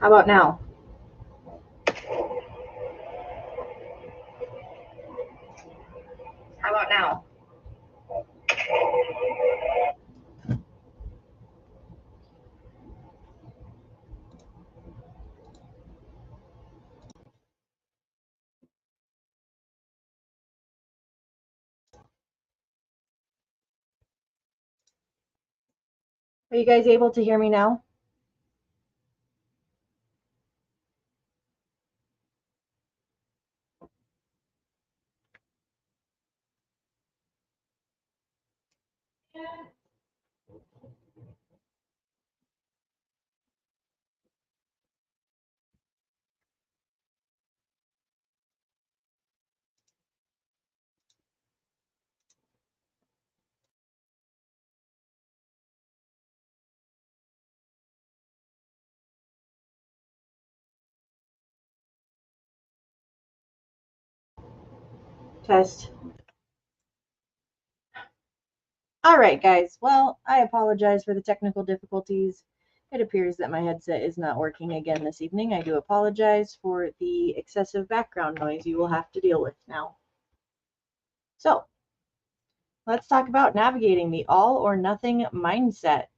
How about now? How about now? Are you guys able to hear me now? Test. All right, guys. Well, I apologize for the technical difficulties. It appears that my headset is not working again this evening. I do apologize for the excessive background noise you will have to deal with now. So, let's talk about navigating the all or nothing mindset.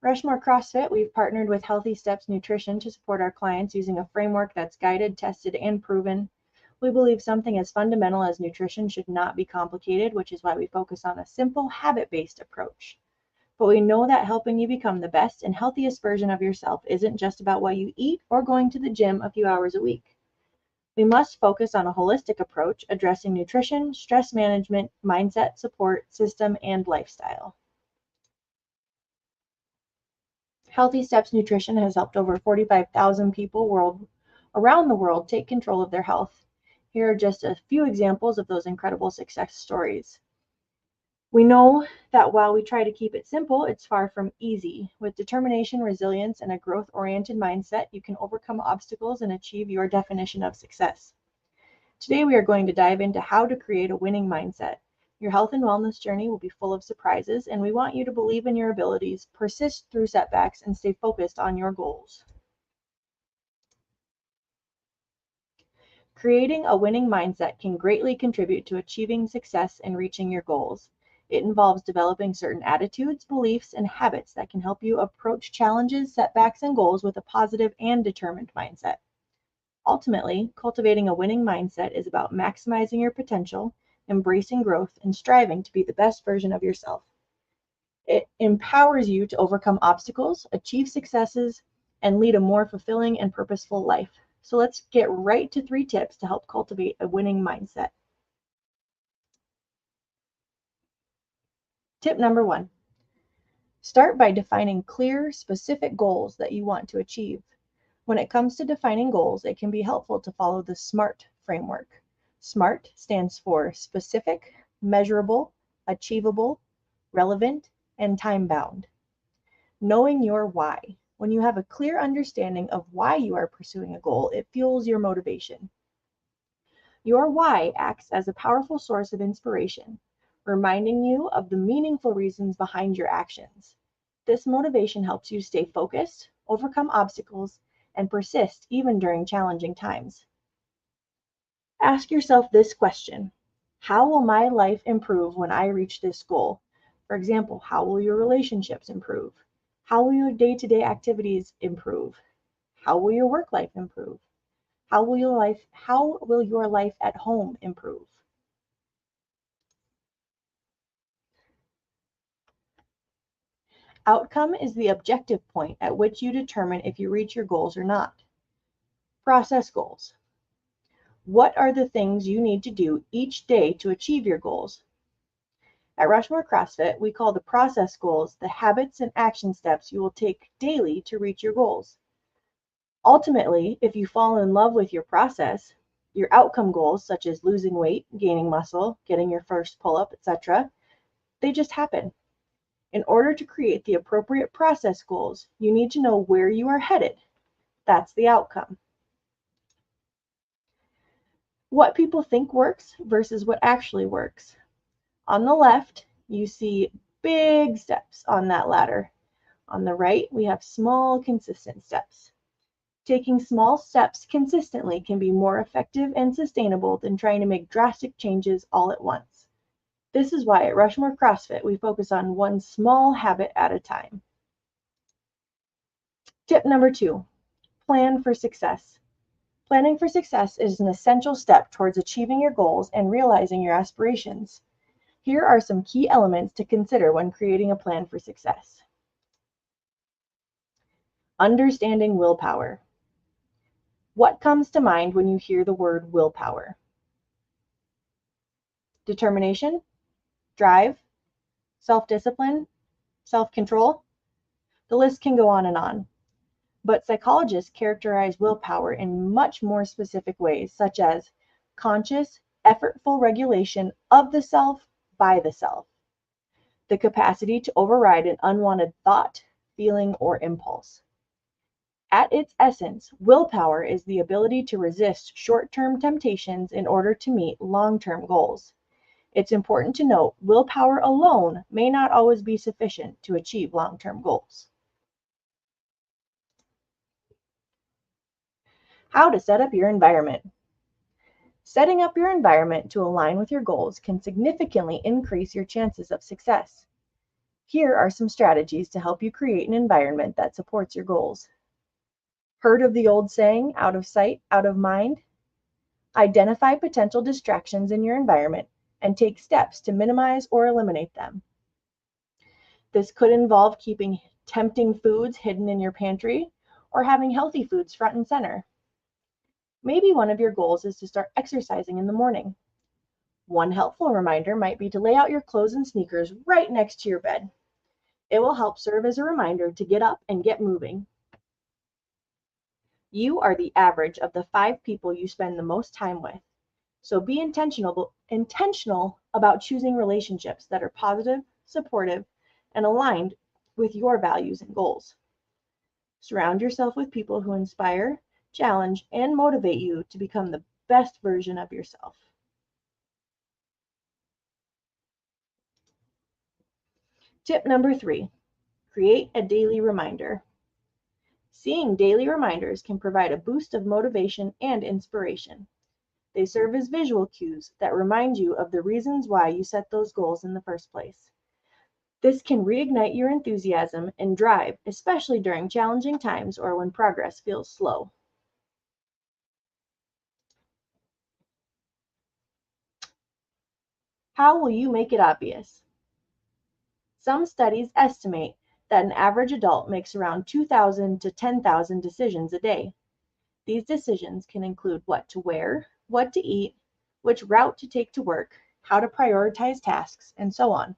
Rushmore CrossFit, we've partnered with Healthy Steps Nutrition to support our clients using a framework that's guided, tested, and proven. We believe something as fundamental as nutrition should not be complicated, which is why we focus on a simple, habit-based approach. But we know that helping you become the best and healthiest version of yourself isn't just about what you eat or going to the gym a few hours a week. We must focus on a holistic approach addressing nutrition, stress management, mindset support, system, and lifestyle. Healthy Steps Nutrition has helped over 45,000 people around the world take control of their health. Here are just a few examples of those incredible success stories. We know that while we try to keep it simple, it's far from easy. With determination, resilience, and a growth-oriented mindset, you can overcome obstacles and achieve your definition of success. Today, we are going to dive into how to create a winning mindset. Your health and wellness journey will be full of surprises, and we want you to believe in your abilities, persist through setbacks, and stay focused on your goals. Creating a winning mindset can greatly contribute to achieving success and reaching your goals. It involves developing certain attitudes, beliefs, and habits that can help you approach challenges, setbacks, and goals with a positive and determined mindset. Ultimately, cultivating a winning mindset is about maximizing your potential, embracing growth, and striving to be the best version of yourself. It empowers you to overcome obstacles, achieve successes, and lead a more fulfilling and purposeful life. So let's get right to 3 tips to help cultivate a winning mindset. Tip number 1. Start by defining clear, specific goals that you want to achieve. When it comes to defining goals, it can be helpful to follow the SMART framework. SMART stands for specific, measurable, achievable, relevant, and time-bound. Knowing your why. When you have a clear understanding of why you are pursuing a goal, it fuels your motivation. Your why acts as a powerful source of inspiration, reminding you of the meaningful reasons behind your actions. This motivation helps you stay focused, overcome obstacles, and persist even during challenging times. Ask yourself this question: how will my life improve when I reach this goal? For example, how will your relationships improve? How will your day-to-day activities improve? How will your work life improve? How will your life at home improve? Outcome is the objective point at which you determine if you reach your goals or not. Process goals. What are the things you need to do each day to achieve your goals? At Rushmore CrossFit, we call the process goals the habits and action steps you will take daily to reach your goals. Ultimately, if you fall in love with your process, your outcome goals, such as losing weight, gaining muscle, getting your first pull-up, etc., they just happen. In order to create the appropriate process goals, you need to know where you are headed. That's the outcome. What people think works versus what actually works. On the left, you see big steps on that ladder. On the right, we have small, consistent steps. Taking small steps consistently can be more effective and sustainable than trying to make drastic changes all at once. This is why at Rushmore CrossFit, we focus on one small habit at a time. Tip number 2, plan for success. Planning for success is an essential step towards achieving your goals and realizing your aspirations. Here are some key elements to consider when creating a plan for success. Understanding willpower. What comes to mind when you hear the word willpower? Determination, drive, self-discipline, self-control? The list can go on. But psychologists characterize willpower in much more specific ways, such as conscious, effortful regulation of the self by the self, the capacity to override an unwanted thought, feeling, or impulse. At its essence, willpower is the ability to resist short-term temptations in order to meet long-term goals. It's important to note, willpower alone may not always be sufficient to achieve long-term goals. How to set up your environment. Setting up your environment to align with your goals can significantly increase your chances of success. Here are some strategies to help you create an environment that supports your goals. Heard of the old saying, out of sight, out of mind? Identify potential distractions in your environment and take steps to minimize or eliminate them. This could involve keeping tempting foods hidden in your pantry or having healthy foods front and center. Maybe one of your goals is to start exercising in the morning. One helpful reminder might be to lay out your clothes and sneakers right next to your bed. It will help serve as a reminder to get up and get moving. You are the average of the 5 people you spend the most time with. So be intentional about choosing relationships that are positive, supportive, and aligned with your values and goals. Surround yourself with people who inspire, challenge, and motivate you to become the best version of yourself. Tip number 3, create a daily reminder. Seeing daily reminders can provide a boost of motivation and inspiration. They serve as visual cues that remind you of the reasons why you set those goals in the first place. This can reignite your enthusiasm and drive, especially during challenging times or when progress feels slow. How will you make it obvious? Some studies estimate that an average adult makes around 2,000 to 10,000 decisions a day. These decisions can include what to wear, what to eat, which route to take to work, how to prioritize tasks, and so on.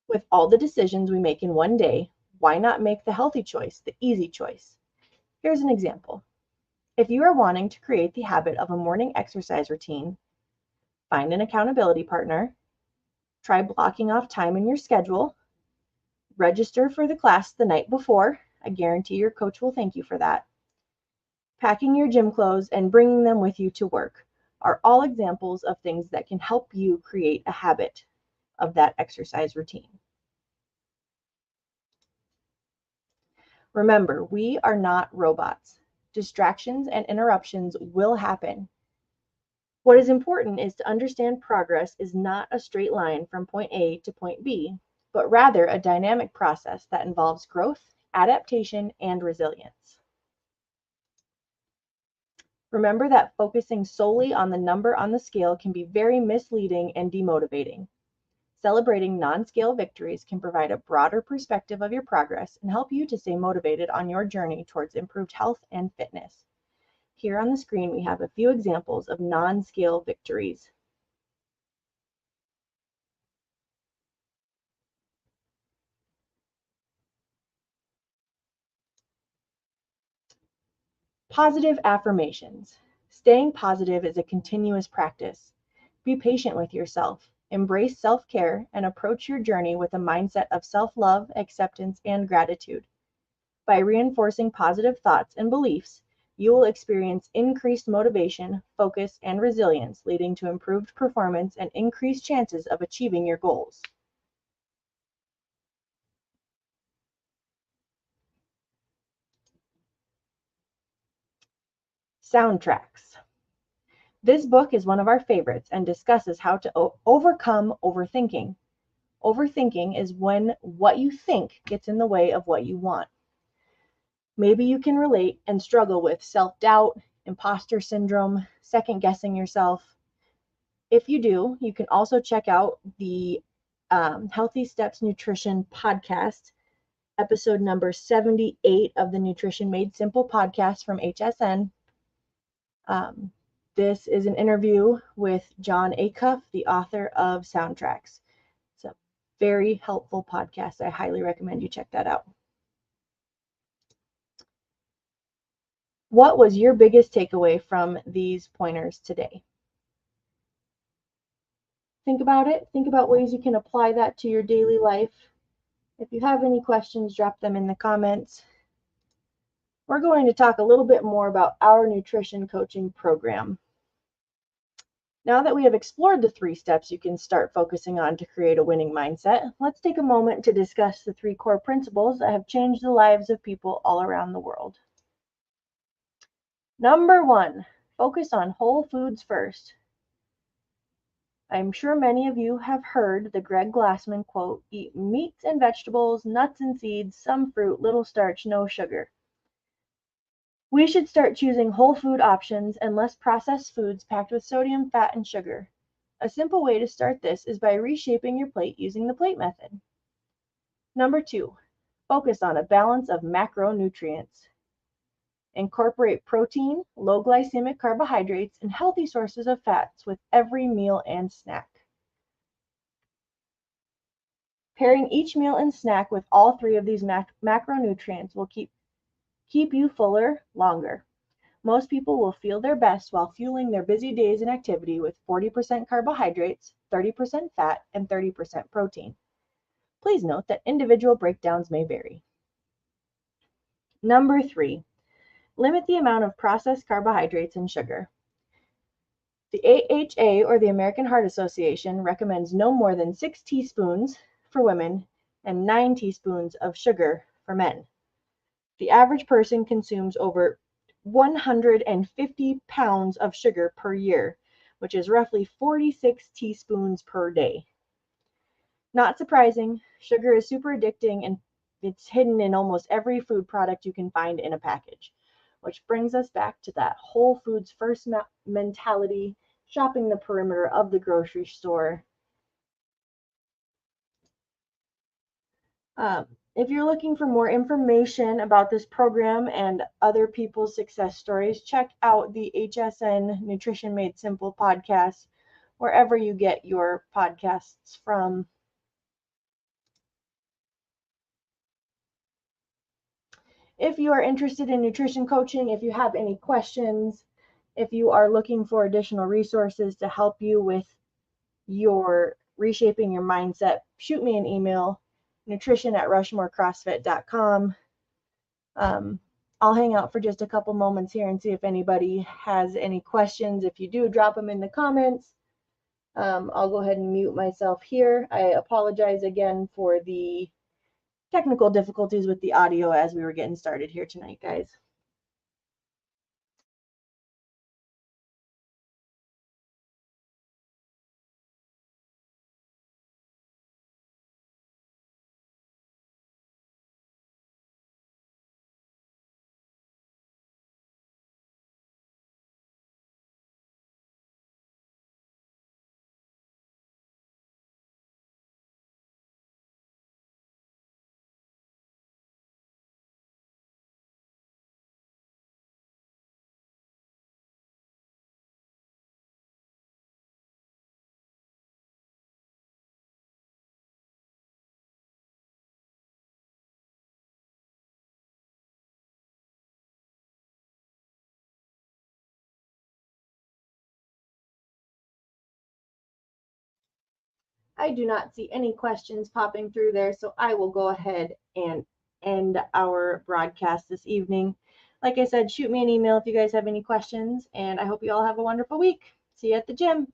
With all the decisions we make in one day, why not make the healthy choice the easy choice? Here's an example. If you are wanting to create the habit of a morning exercise routine, find an accountability partner, try blocking off time in your schedule, register for the class the night before. I guarantee your coach will thank you for that. Packing your gym clothes and bringing them with you to work are all examples of things that can help you create a habit of that exercise routine. Remember, we are not robots. Distractions and interruptions will happen. What is important is to understand progress is not a straight line from point A to point B, but rather a dynamic process that involves growth, adaptation, and resilience. Remember that focusing solely on the number on the scale can be very misleading and demotivating. Celebrating non-scale victories can provide a broader perspective of your progress and help you to stay motivated on your journey towards improved health and fitness. Here on the screen, we have a few examples of non-scale victories. Positive affirmations. Staying positive is a continuous practice. Be patient with yourself. Embrace self-care and approach your journey with a mindset of self-love, acceptance, and gratitude. By reinforcing positive thoughts and beliefs, you will experience increased motivation, focus, and resilience, leading to improved performance and increased chances of achieving your goals. Soundtracks. This book is one of our favorites and discusses how to overcome overthinking. Overthinking is when what you think gets in the way of what you want. Maybe you can relate and struggle with self-doubt, imposter syndrome, second-guessing yourself. If you do, you can also check out the Healthy Steps Nutrition podcast, episode number 78 of the Nutrition Made Simple podcast from HSN. This is an interview with Jon Acuff, the author of Soundtracks. It's a very helpful podcast. I highly recommend you check that out. What was your biggest takeaway from these pointers today? Think about it. Think about ways you can apply that to your daily life. If you have any questions, drop them in the comments. We're going to talk a little bit more about our nutrition coaching program. Now that we have explored the 3 steps you can start focusing on to create a winning mindset, let's take a moment to discuss the 3 core principles that have changed the lives of people all around the world. Number 1, focus on whole foods first. I'm sure many of you have heard the Greg Glassman quote, "Eat meats and vegetables, nuts and seeds, some fruit, little starch, no sugar." We should start choosing whole food options and less processed foods packed with sodium, fat, and sugar. A simple way to start this is by reshaping your plate using the plate method. Number 2, focus on a balance of macronutrients. Incorporate protein, low glycemic carbohydrates, and healthy sources of fats with every meal and snack. Pairing each meal and snack with all 3 of these macronutrients will keep you fuller longer. Most people will feel their best while fueling their busy days and activity with 40% carbohydrates, 30% fat, and 30% protein. Please note that individual breakdowns may vary. Number 3, limit the amount of processed carbohydrates and sugar. The AHA, or the American Heart Association, recommends no more than 6 teaspoons for women and 9 teaspoons of sugar for men. The average person consumes over 150 pounds of sugar per year, which is roughly 46 teaspoons per day. Not surprising, sugar is super addicting and it's hidden in almost every food product you can find in a package, which brings us back to that whole foods first mentality, shopping the perimeter of the grocery store. If you're looking for more information about this program and other people's success stories, check out the HSN Nutrition Made Simple podcast, wherever you get your podcasts from. If you are interested in nutrition coaching, if you have any questions, if you are looking for additional resources to help you with your reshaping your mindset, shoot me an email, nutrition@rushmorecrossfit.com. I'll hang out for just a couple moments here and see if anybody has any questions. If you do, drop them in the comments. I'll go ahead and mute myself here. I apologize again for the technical difficulties with the audio as we were getting started here tonight, guys. I do not see any questions popping through there, so I will go ahead and end our broadcast this evening. Like I said, shoot me an email if you guys have any questions, and I hope you all have a wonderful week. See you at the gym.